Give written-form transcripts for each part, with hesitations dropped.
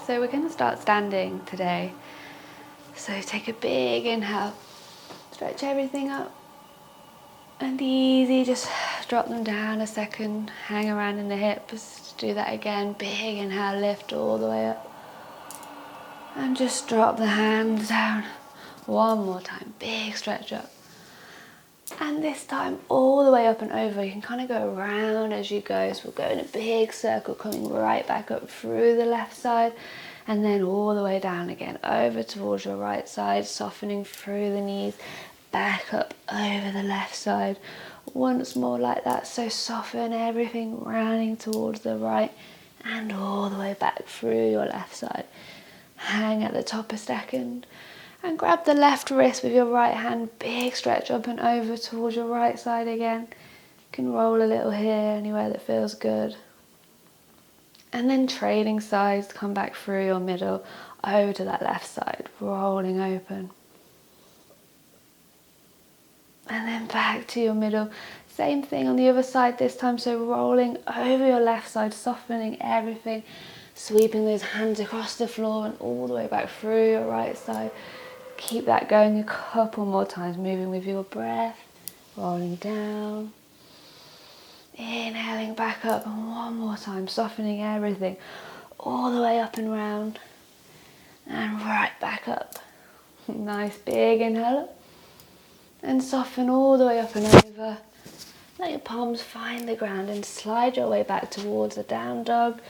So we're going to start standing today. So take a big inhale, stretch everything up, and easy, just drop them down a second, hang around in the hips, do that again, big inhale, lift all the way up, and just drop the hands down, one more time, big stretch up, and this time all the way up and over. You can kind of go around as you go, so we'll go in a big circle, coming right back up through the left side, and then all the way down again, over towards your right side, softening through the knees, back up over the left side, once more like that. So soften everything, rounding towards the right, and all the way back through your left side. Hang at the top a second, and grab the left wrist with your right hand, big stretch up and over towards your right side again. You can roll a little here, anywhere that feels good. And then trading sides, come back through your middle, over to that left side, rolling open. And then back to your middle. Same thing on the other side this time, so rolling over your left side, softening everything, sweeping those hands across the floor and all the way back through your right side. Keep that going a couple more times, moving with your breath, rolling down. Inhaling back up, and one more time, softening everything all the way up and round, and right back up. Nice big inhale up, and soften all the way up and over. Let your palms find the ground and slide your way back towards a down dog.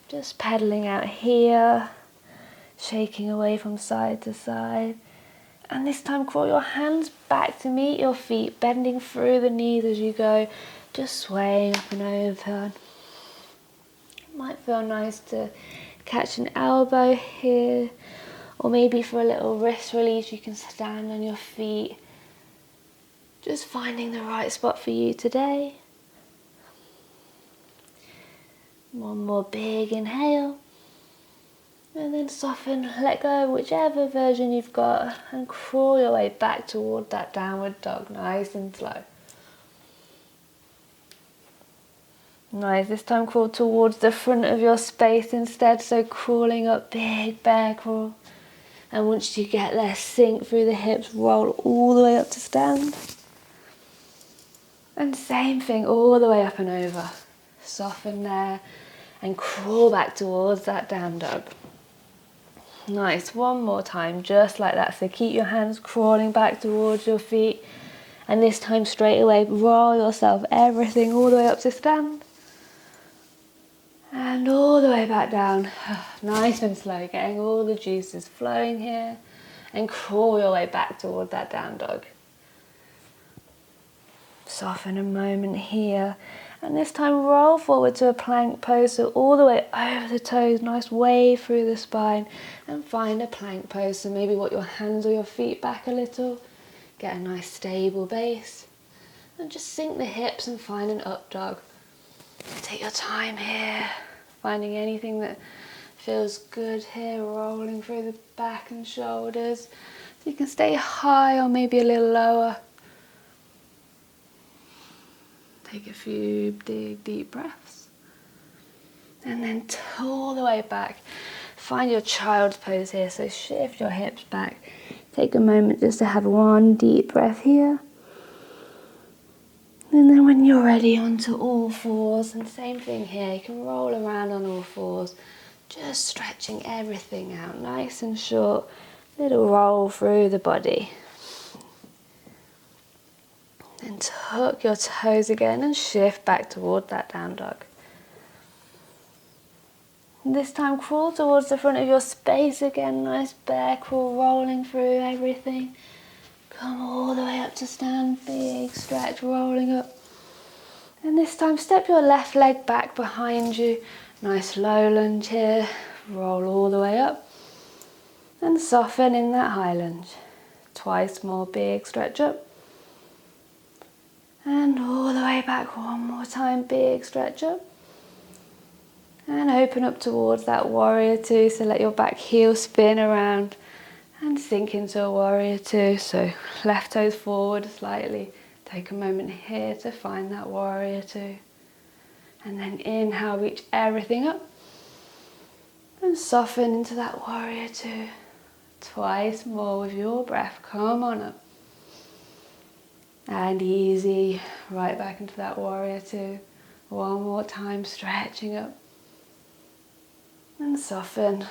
Just pedaling out here, shaking away from side to side. And this time crawl your hands back to meet your feet, bending through the knees as you go, just swaying up and over. It might feel nice to catch an elbow here, or maybe for a little wrist release you can stand on your feet. Just finding the right spot for you today. One more big inhale. And then soften, let go of whichever version you've got, and crawl your way back toward that downward dog, nice and slow. Nice, this time crawl towards the front of your space instead, so crawling up, big bear crawl. And once you get there, sink through the hips, roll all the way up to stand. And same thing, all the way up and over. Soften there, and crawl back towards that down dog. Nice, one more time, just like that. So keep your hands crawling back towards your feet, and this time straight away, roll yourself everything all the way up to stand. And all the way back down, nice and slow, getting all the juices flowing here, and crawl your way back toward that down dog. Soften a moment here, and this time roll forward to a plank pose, so all the way over the toes, nice wave through the spine, and find a plank pose. So maybe walk your hands or your feet back a little, get a nice stable base, and just sink the hips and find an up dog. Take your time here, finding anything that feels good here, rolling through the back and shoulders. So you can stay high or maybe a little lower. Take a few big deep breaths, and then all the way back. Find your child's pose here, so shift your hips back. Take a moment just to have one deep breath here. And then when you're ready, onto all fours, and same thing here, you can roll around on all fours, just stretching everything out, nice and short, little roll through the body. And tuck your toes again and shift back toward that down dog. And this time crawl towards the front of your space again, nice bear crawl, rolling through everything. Come all the way up to stand, big stretch, rolling up. And this time step your left leg back behind you, nice low lunge here, roll all the way up. And soften in that high lunge. Twice more, big stretch up. And all the way back, one more time, big stretch up. And open up towards that warrior two, so let your back heel spin around and sink into a warrior two. So left toes forward slightly. Take a moment here to find that warrior two. And then inhale, reach everything up. And soften into that warrior two. Twice more with your breath. Come on up. And easy, right back into that warrior two. One more time, stretching up. And soften.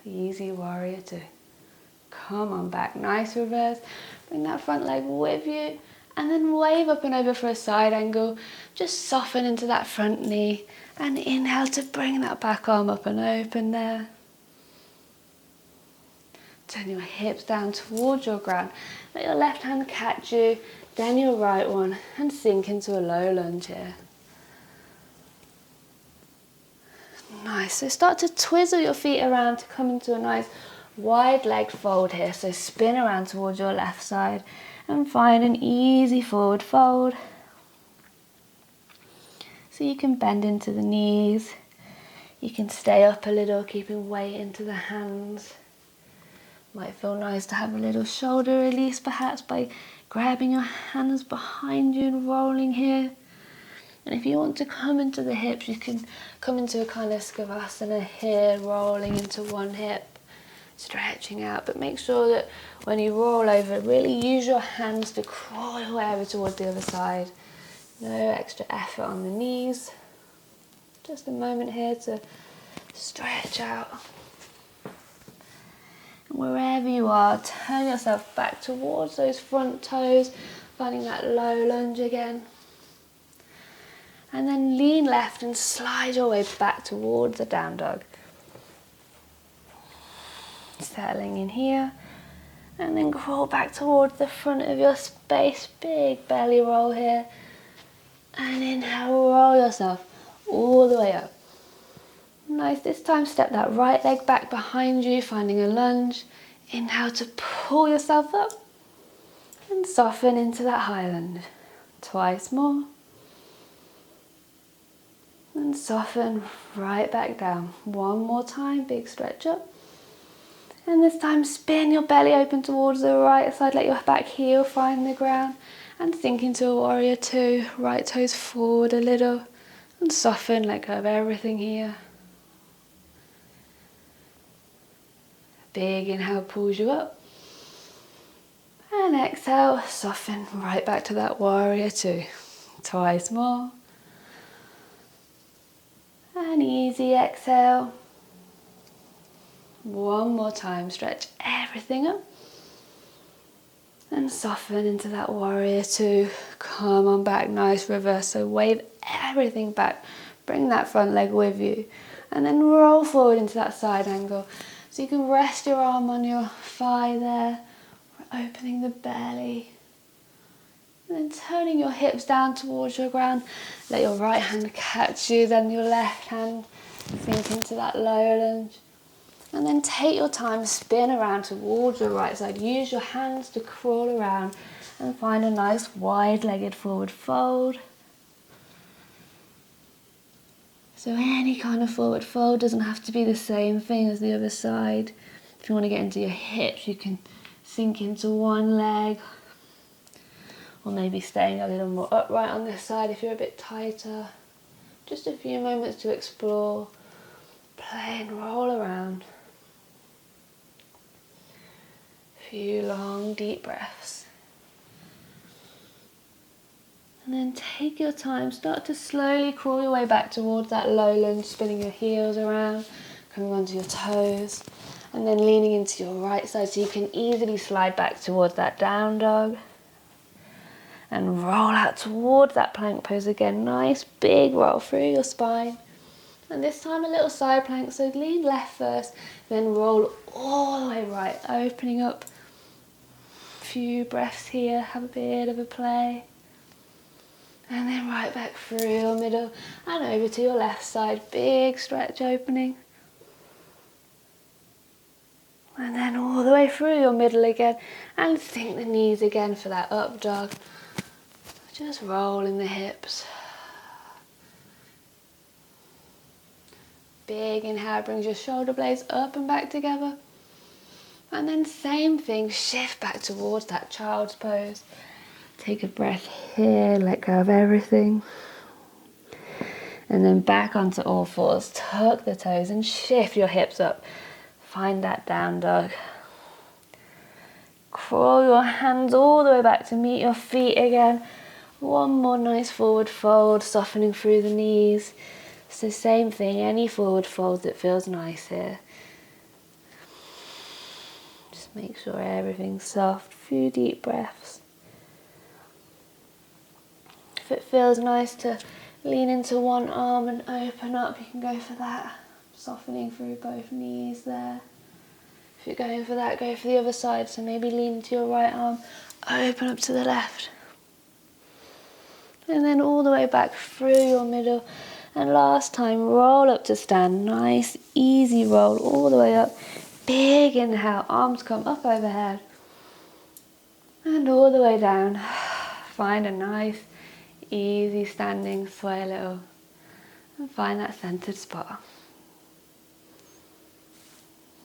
Easy warrior two. Come on back, nice reverse. Bring that front leg with you. And then wave up and over for a side angle. Just soften into that front knee. And inhale to bring that back arm up and open there. Turn your hips down towards your ground. Let your left hand catch you, then your right one, and sink into a low lunge here. Nice, so start to twizzle your feet around to come into a nice wide leg fold here. So spin around towards your left side and find an easy forward fold. So you can bend into the knees. You can stay up a little, keeping weight into the hands. Might feel nice to have a little shoulder release perhaps by grabbing your hands behind you and rolling here. And if you want to come into the hips, you can come into a kind of Skavasana here, rolling into one hip, stretching out. But make sure that when you roll over, really use your hands to crawl your way over towards the other side. No extra effort on the knees. Just a moment here to stretch out. Wherever you are, turn yourself back towards those front toes, finding that low lunge again. And then lean left and slide your way back towards the down dog. Settling in here. And then crawl back towards the front of your space. Big belly roll here. And inhale, roll yourself all the way up. Nice, this time step that right leg back behind you, finding a lunge. Inhale to pull yourself up and soften into that high lunge. Twice more. And soften right back down. One more time, big stretch up. And this time spin your belly open towards the right side, let your back heel find the ground. And sink into a warrior two, right toes forward a little. And soften, let go of everything here. Big inhale pulls you up. And exhale, soften right back to that warrior two. Twice more. And easy exhale. One more time, stretch everything up. And soften into that warrior two. Come on back, nice reverse. So wave everything back. Bring that front leg with you. And then roll forward into that side angle. So you can rest your arm on your thigh there, opening the belly. And then turning your hips down towards your ground. Let your right hand catch you, then your left hand sink into that low lunge. And then take your time, spin around towards your right side. Use your hands to crawl around and find a nice wide-legged forward fold. So any kind of forward fold doesn't have to be the same thing as the other side. If you want to get into your hips, you can sink into one leg. Or maybe staying a little more upright on this side if you're a bit tighter. Just a few moments to explore, play and roll around. A few long deep breaths. And then take your time, start to slowly crawl your way back towards that low lunge, spinning your heels around, coming onto your toes, and then leaning into your right side so you can easily slide back towards that down dog. And roll out towards that plank pose again. Nice big roll through your spine. And this time a little side plank, so lean left first, then roll all the way right, opening up. A few breaths here, have a bit of a play. And then right back through your middle and over to your left side. Big stretch opening. And then all the way through your middle again. And sink the knees again for that up dog. Just rolling the hips. Big inhale brings your shoulder blades up and back together. And then same thing, shift back towards that child's pose. Take a breath here, let go of everything. And then back onto all fours. Tuck the toes and shift your hips up. Find that down dog. Crawl your hands all the way back to meet your feet again. One more nice forward fold, softening through the knees. It's the same thing, any forward fold that feels nice here. Just make sure everything's soft. Few deep breaths. If it feels nice to lean into one arm and open up, you can go for that. Softening through both knees there. If you're going for that, go for the other side. So maybe lean to your right arm, open up to the left. And then all the way back through your middle. And last time, roll up to stand. Nice, easy roll all the way up. Big inhale, arms come up overhead. And all the way down. Find a nice, easy standing, sway a little. And find that centered spot.